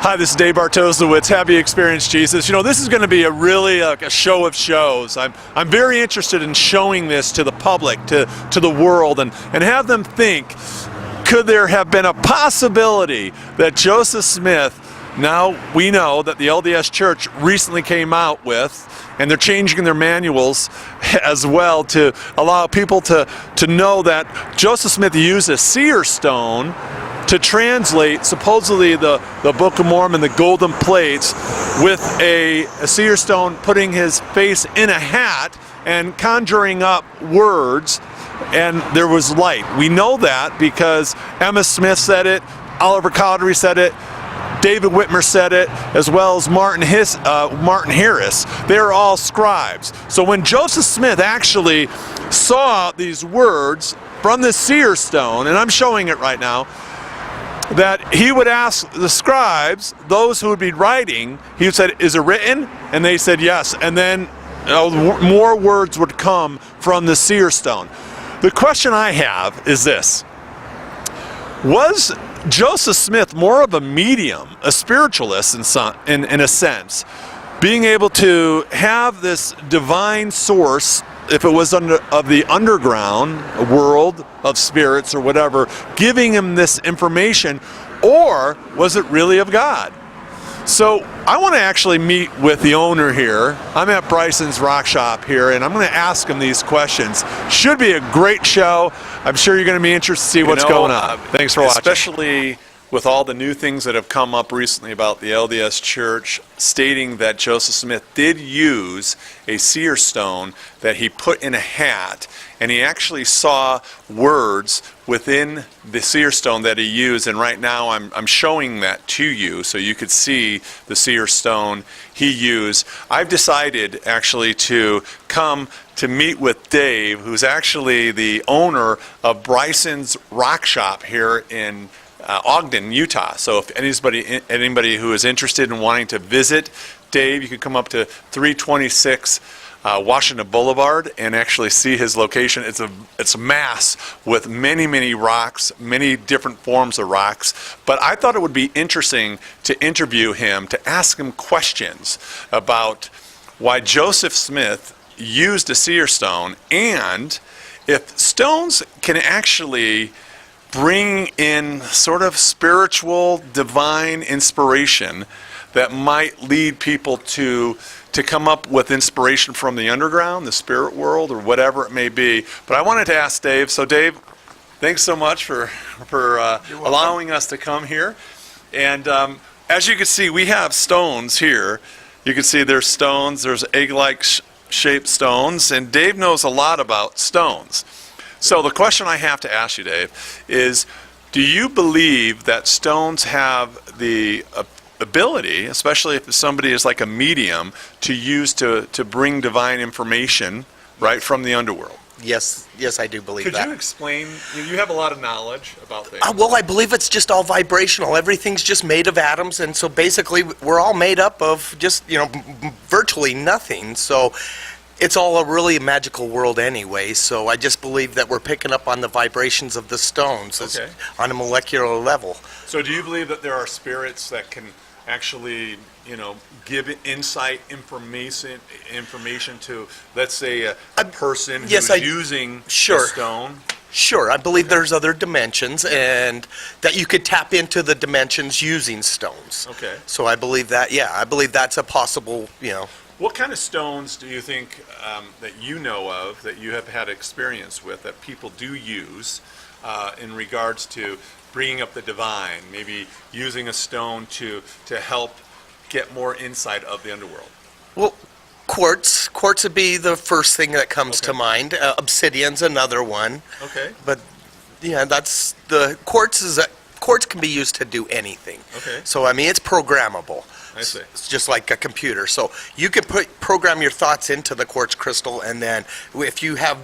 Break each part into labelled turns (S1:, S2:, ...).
S1: Hi, this is Dave Bartosowitz. Have you experienced Jesus? You know, this is going to be a show of shows. I'm very interested in showing this to the public, to the world, and have them think, could there have been a possibility that Joseph Smith, now we know that the LDS Church recently came out with, and they're changing their manuals as well to allow people to know that Joseph Smith used a seer stone to translate supposedly the Book of Mormon, the golden plates, with a seer stone, putting his face in a hat and conjuring up words, and there was light. We know that because Emma Smith said it, Oliver Cowdery said it, David Whitmer said it, as well as Martin Harris. They're all scribes. So when Joseph Smith actually saw these words from the seer stone, and I'm showing it right now, that he would ask the scribes, those who would be writing, he would say, is it written? And they said yes. And then more words would come from the seer stone. The question I have is this: was Joseph Smith more of a medium, a spiritualist in a sense, being able to have this divine source, if it was of the underground world of spirits or whatever, giving him this information, or was it really of God? So I want to actually meet with the owner here. I'm at Bryson's Rock Shop here, and I'm going to ask him these questions. Should be a great show. I'm sure you're going to be interested to see what's going on. Thanks for watching. Especially with all the new things that have come up recently about the LDS Church stating that Joseph Smith did use a seer stone that he put in a hat, and he actually saw words within the seer stone that he used, and right now I'm showing that to you so you could see the seer stone he used. I've decided actually to come to meet with Dave, who's actually the owner of Bryson's Rock Shop here in Ogden, Utah. So if anybody who is interested in wanting to visit Dave, you can come up to 326 Washington Boulevard and actually see his location. It's a mass with many rocks, many different forms of rocks. But I thought it would be interesting to interview him, to ask him questions about why Joseph Smith used a seer stone, and if stones can actually bring in sort of spiritual, divine inspiration that might lead people to come up with inspiration from the underground, the spirit world, or whatever it may be. But I wanted to ask Dave. So Dave, thanks so much for allowing us to come here. And as you can see, we have stones here. You can see there's stones, there's egg-like shaped stones, and Dave knows a lot about stones. So the question I have to ask you, Dave, is do you believe that stones have the ability, especially if somebody is like a medium, to use to bring divine information right from the underworld?
S2: Yes, I do believe that.
S1: Could you explain? You have a lot of knowledge about things.
S2: Well, I believe it's just all vibrational. Everything's just made of atoms, and so basically we're all made up of just, virtually nothing. So it's all a really magical world anyway, so I just believe that we're picking up on the vibrations of the stones on a molecular level.
S1: So do you believe that there are spirits that can actually, give insight, information to, let's say, a person who's using a stone?
S2: Sure, I believe there's other dimensions, and that you could tap into the dimensions using stones.
S1: Okay.
S2: So I believe that, I believe that's a possible,
S1: What kind of stones do you think that you know of, that you have had experience with, that people do use in regards to bringing up the divine, maybe using a stone to help get more insight of the underworld?
S2: Well, quartz would be the first thing that comes to mind. Obsidian's another one.
S1: Okay.
S2: But that's the quartz can be used to do anything.
S1: Okay.
S2: So it's programmable.
S1: I see.
S2: It's just like a computer. So you can program your thoughts into the quartz crystal, and then if you have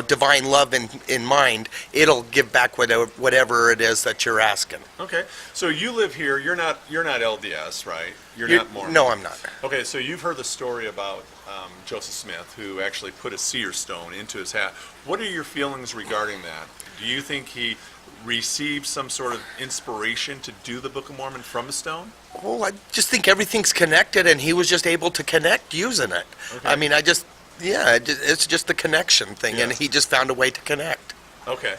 S2: divine love in mind, it'll give back whatever it is that you're asking.
S1: Okay. So you live here. You're not LDS, right? You're not Mormon.
S2: No, I'm not.
S1: Okay. So you've heard the story about Joseph Smith, who actually put a seer stone into his hat. What are your feelings regarding that? Do you think he receive some sort of inspiration to do the Book of Mormon from a stone?
S2: Well, I just think everything's connected, and he was just able to connect using it.
S1: Okay.
S2: I mean, it's just the connection thing, and he just found a way to connect.
S1: Okay.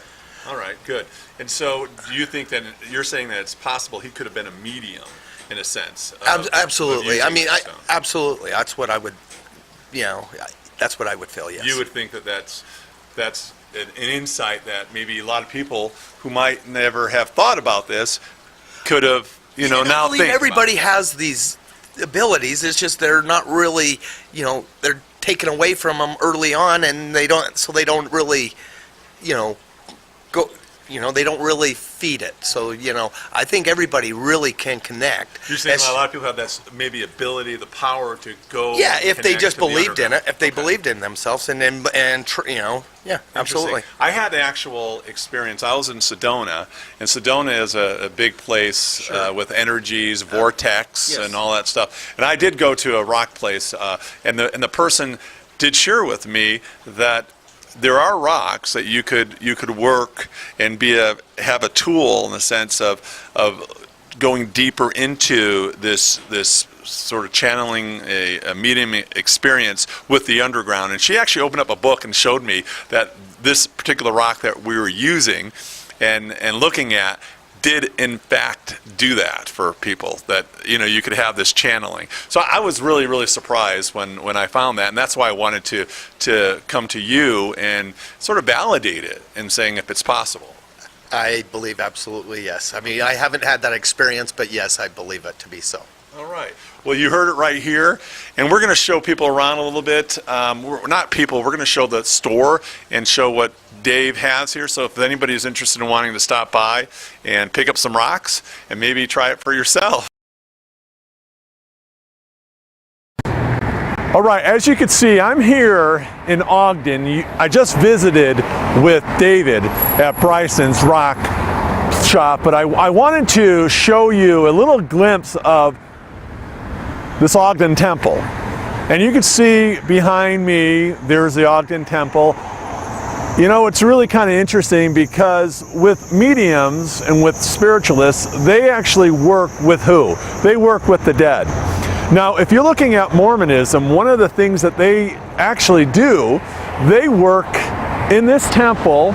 S1: All right, good. And so do you think that you're saying that it's possible he could have been a medium in a sense?
S2: Absolutely.
S1: Of
S2: I mean,
S1: using the stone?
S2: absolutely. That's what I would, that's what I would feel, yes.
S1: You would think that that's an insight that maybe a lot of people who might never have thought about this could have, now
S2: I believe
S1: think
S2: everybody
S1: about
S2: has these abilities. It's just they're not really, they're taken away from them early on, and they don't really, go. They don't really feed it. So, I think everybody really can connect.
S1: You're saying a lot of people have that maybe ability, the power to go.
S2: Yeah, if they
S1: connect
S2: just
S1: to the
S2: believed in it,
S1: underground.
S2: if they
S1: Okay.
S2: believed in themselves, yeah, absolutely.
S1: Interesting. I had the actual experience. I was in Sedona, and Sedona is a big place
S2: Sure.
S1: with energies, vortex,
S2: Yes.
S1: and all that stuff. And I did go to a rock place, and the person did share with me that there are rocks that you could work and have a tool in the sense of going deeper into this sort of channeling a medium experience with the underground. And she actually opened up a book and showed me that this particular rock that we were using and looking at did in fact do that for people, that you could have this channeling. So I was really, really surprised when I found that, and that's why I wanted to come to you and sort of validate it and saying if it's possible.
S2: I believe absolutely, yes. I mean, I haven't had that experience, but yes, I believe it to be so.
S1: All right. Well, you heard it right here, and we're going to show people around a little bit. We're going to show the store and show what Dave has here. So if anybody is interested in wanting to stop by and pick up some rocks and maybe try it for yourself. All right, as you can see, I'm here in Ogden. I just visited with David at Bryson's Rock Shop, but I wanted to show you a little glimpse of this Ogden Temple. And you can see behind me, there's the Ogden Temple. It's really kind of interesting because with mediums and with spiritualists, they actually work with who? They work with the dead. Now, if you're looking at Mormonism, one of the things that they actually do, they work in this temple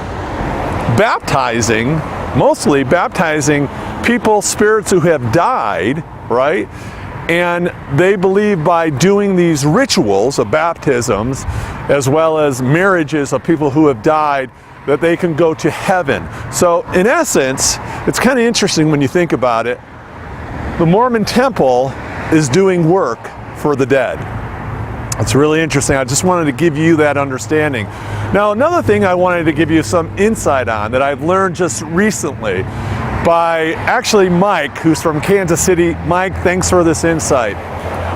S1: mostly baptizing people, spirits who have died, right? And they believe by doing these rituals of baptisms, as well as marriages of people who have died, that they can go to heaven. So in essence, it's kind of interesting when you think about it. The Mormon temple is doing work for the dead. It's really interesting. I just wanted to give you that understanding. Now, another thing I wanted to give you some insight on that I've learned just recently by actually Mike, who's from Kansas City. Mike, thanks for this insight.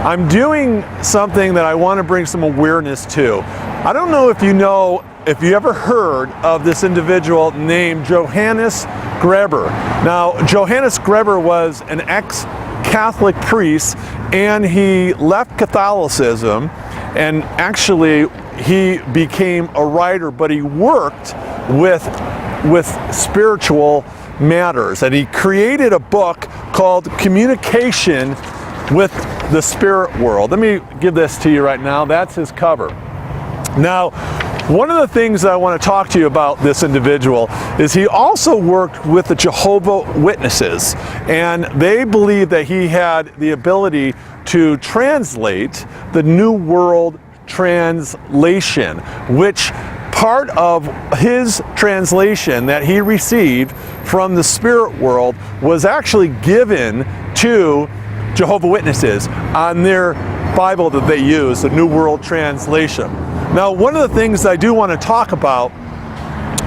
S1: I'm doing something that I want to bring some awareness to. I don't know if you ever heard of this individual named Johannes Greber. Now, Johannes Greber was an ex-Catholic priest, and he left Catholicism, and actually he became a writer, but he worked with spiritual matters, and he created a book called Communication with the Spirit World. Let me give this to you right now. That's his cover. Now, one of the things that I want to talk to you about this individual is he also worked with the Jehovah's Witnesses, and they believe that he had the ability to translate the New World Translation, which part of his translation that he received from the spirit world was actually given to Jehovah's Witnesses on their Bible that they use, the New World Translation. Now, one of the things I do want to talk about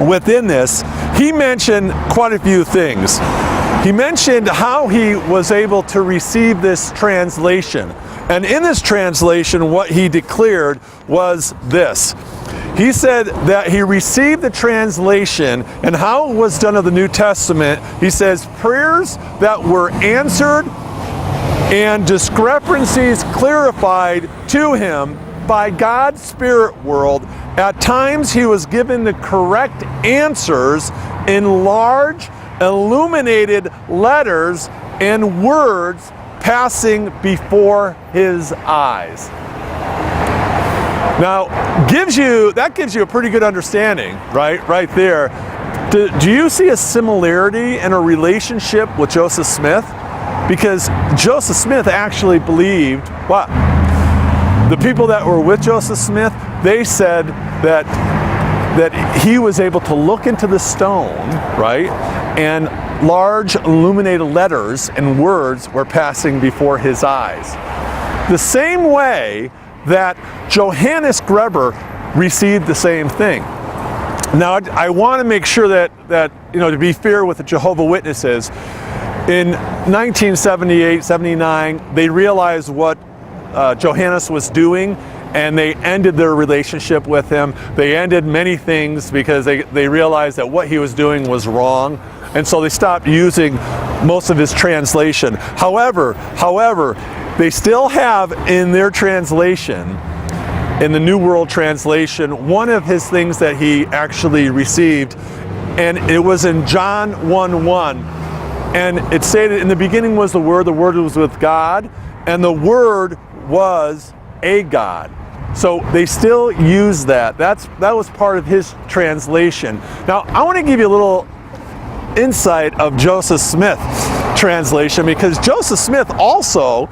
S1: within this, he mentioned quite a few things. He mentioned how he was able to receive this translation. And in this translation, what he declared was this. He said that he received the translation, and how it was done of the New Testament. He says prayers that were answered and discrepancies clarified to him by God's spirit world, at times he was given the correct answers in large, illuminated letters and words passing before his eyes. Now, that gives you a pretty good understanding, right there. Do you see a similarity and a relationship with Joseph Smith? Because Joseph Smith actually believed what? The people that were with Joseph Smith, they said that he was able to look into the stone, right? And large illuminated letters and words were passing before his eyes. The same way that Johannes Greber received the same thing. Now, I want to make sure that to be fair with the Jehovah's Witnesses, in 1978, 79, they realized what Johannes was doing, and they ended their relationship with him. They ended many things because they realized that what he was doing was wrong, and so they stopped using most of his translation. However, they still have in their translation, in the New World Translation, one of his things that he actually received, and it was in John 1:1, and it stated, "In the beginning was the Word was with God, and the Word was a God." So they still use that. That was part of his translation. Now, I want to give you a little insight of Joseph Smith's translation, because Joseph Smith also,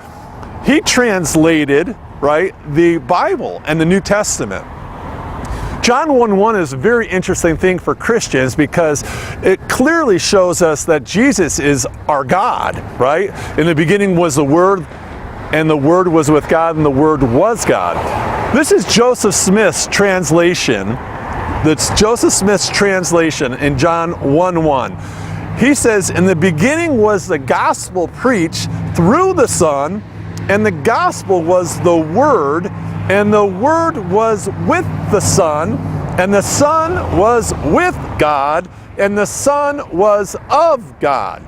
S1: he translated, right, the Bible and the New Testament. John 1:1 is a very interesting thing for Christians because it clearly shows us that Jesus is our God, right? In the beginning was the Word, and the Word was with God, and the Word was God. This is Joseph Smith's translation. That's Joseph Smith's translation in John 1:1. He says, "In the beginning was the gospel preached through the Son, and the gospel was the Word, and the Word was with the Son, and the Son was with God, and the Son was of God."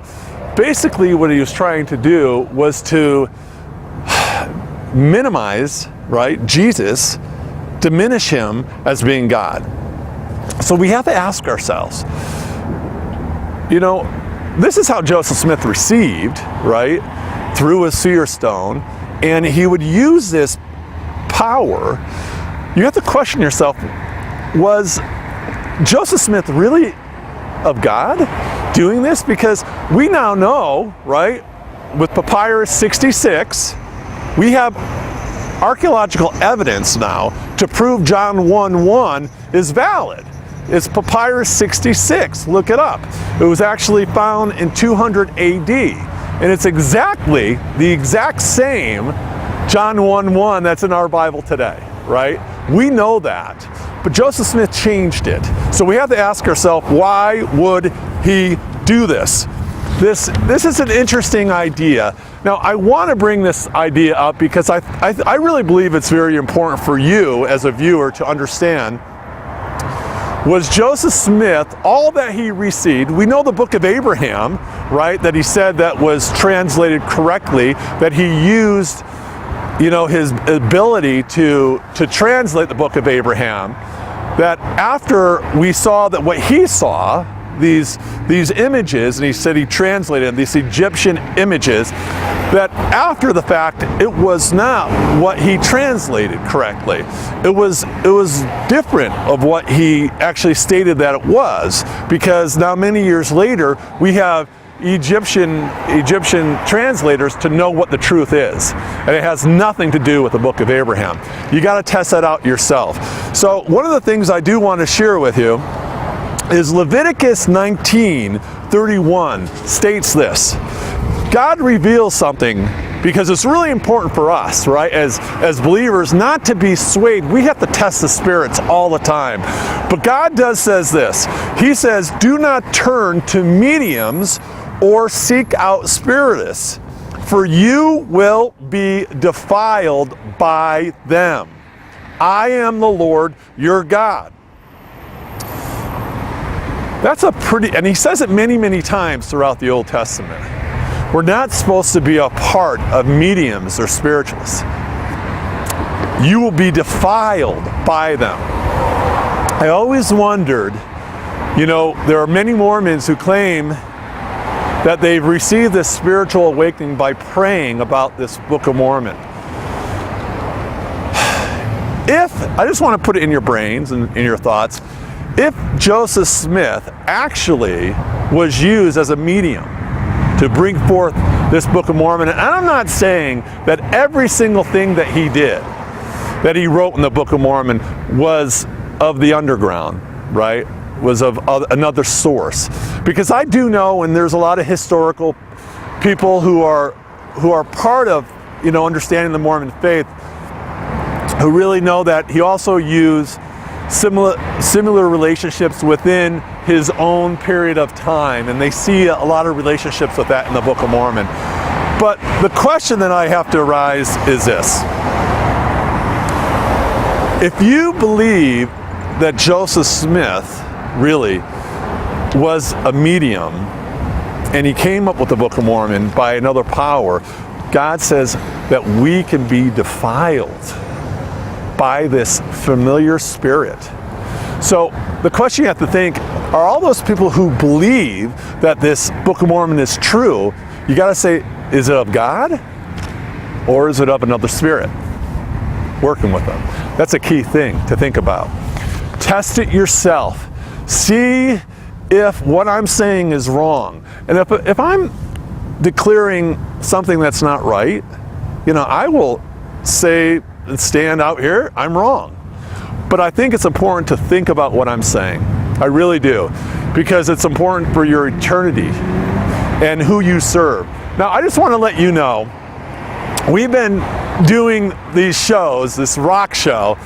S1: Basically, what he was trying to do was to minimize, right, Jesus, diminish him as being God. So we have to ask ourselves, this is how Joseph Smith received, right, through a seer stone, and he would use this power. You have to question yourself, was Joseph Smith really of God doing this? Because we now know, right, with Papyrus 66, we have archaeological evidence now to prove John 1:1 is valid. It's Papyrus 66, look it up. It was actually found in 200 AD. And it's exactly the exact same John 1:1 that's in our Bible today, right? We know that. But Joseph Smith changed it. So we have to ask ourselves, why would he do this? This is an interesting idea. Now, I want to bring this idea up because I really believe it's very important for you as a viewer to understand. Was Joseph Smith, all that he received, we know the book of Abraham, right, that he said that was translated correctly, that he used, his ability to translate the book of Abraham, that after we saw that what he saw, these images, and he said he translated these Egyptian images, that after the fact, it was not what he translated correctly. It was different of what he actually stated that it was, because now many years later, we have Egyptian translators to know what the truth is. And it has nothing to do with the book of Abraham. You got to test that out yourself. So one of the things I do want to share with you is Leviticus 19:31 states this. God reveals something because it's really important for us, right, as believers, not to be swayed. We have to test the spirits all the time. But God says this. He says, "Do not turn to mediums or seek out spiritists, for you will be defiled by them. I am the Lord your God." That's and he says it many, many times throughout the Old Testament. We're not supposed to be a part of mediums or spiritualists. you will be defiled by them. I always wondered, you know, there are many Mormons who claim that they've received this spiritual awakening by praying about this Book of Mormon. If, I just want to put it in your brains and in your thoughts, if Joseph Smith actually was used as a medium to bring forth this Book of Mormon, and I'm not saying that every single thing that he did, that he wrote in the Book of Mormon, was of the underground, right? Was of another source. Because I do know, and there's a lot of historical people who are part of, you know, understanding the Mormon faith, who really know that he also used similar relationships within his own period of time, and they see a lot of relationships with that in the Book of Mormon. But the question that I have to arise is this: if you believe that Joseph Smith really was a medium and he came up with the Book of Mormon by another power, God says that we can be defiled by this familiar spirit. So the question you have to think, are all those people who believe that this Book of Mormon is true, you got to say, is it of God or is it of another spirit working with them? That's a key thing to think about. Test it yourself. See if what I'm saying is wrong. And if I'm declaring something that's not right, you know, I will say and stand out here, I'm wrong. But I think it's important to think about what I'm saying. I really do. Because it's important for your eternity and who you serve. Now, I just want to let you know, we've been doing these shows, this rock show.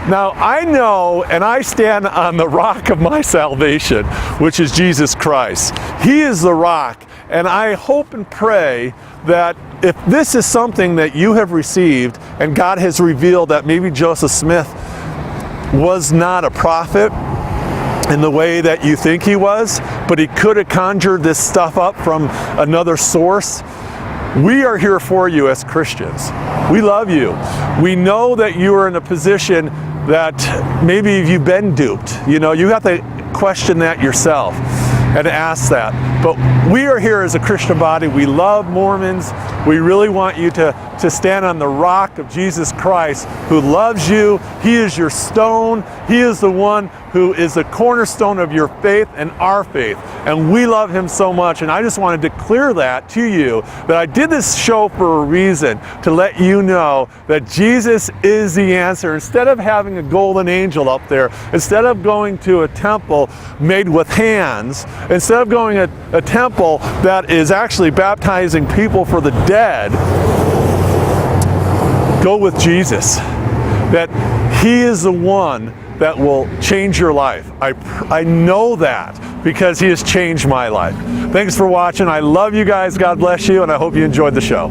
S1: Now, I know and I stand on the rock of my salvation, which is Jesus Christ. He is the rock, and I hope and pray that if this is something that you have received and God has revealed that maybe Joseph Smith was not a prophet in the way that you think he was, but he could have conjured this stuff up from another source, we are here for you as Christians. We love you. We know that you are in a position that maybe you've been duped. You know, you have to question that yourself and ask that. But we are here as a Christian body. We love Mormons. We really want you to stand on the rock of Jesus Christ, who loves you. He is your stone. He is the one who is the cornerstone of your faith and our faith. And we love him so much. And I just want to declare that to you, that I did this show for a reason, to let you know that Jesus is the answer. Instead of having a golden angel up there, instead of going to a temple made with hands, instead of going to a temple that is actually baptizing people for the dead, go with Jesus. That he is the one that will change your life. I know that because he has changed my life. Thanks for watching. I love you guys. God bless you, and I hope you enjoyed the show.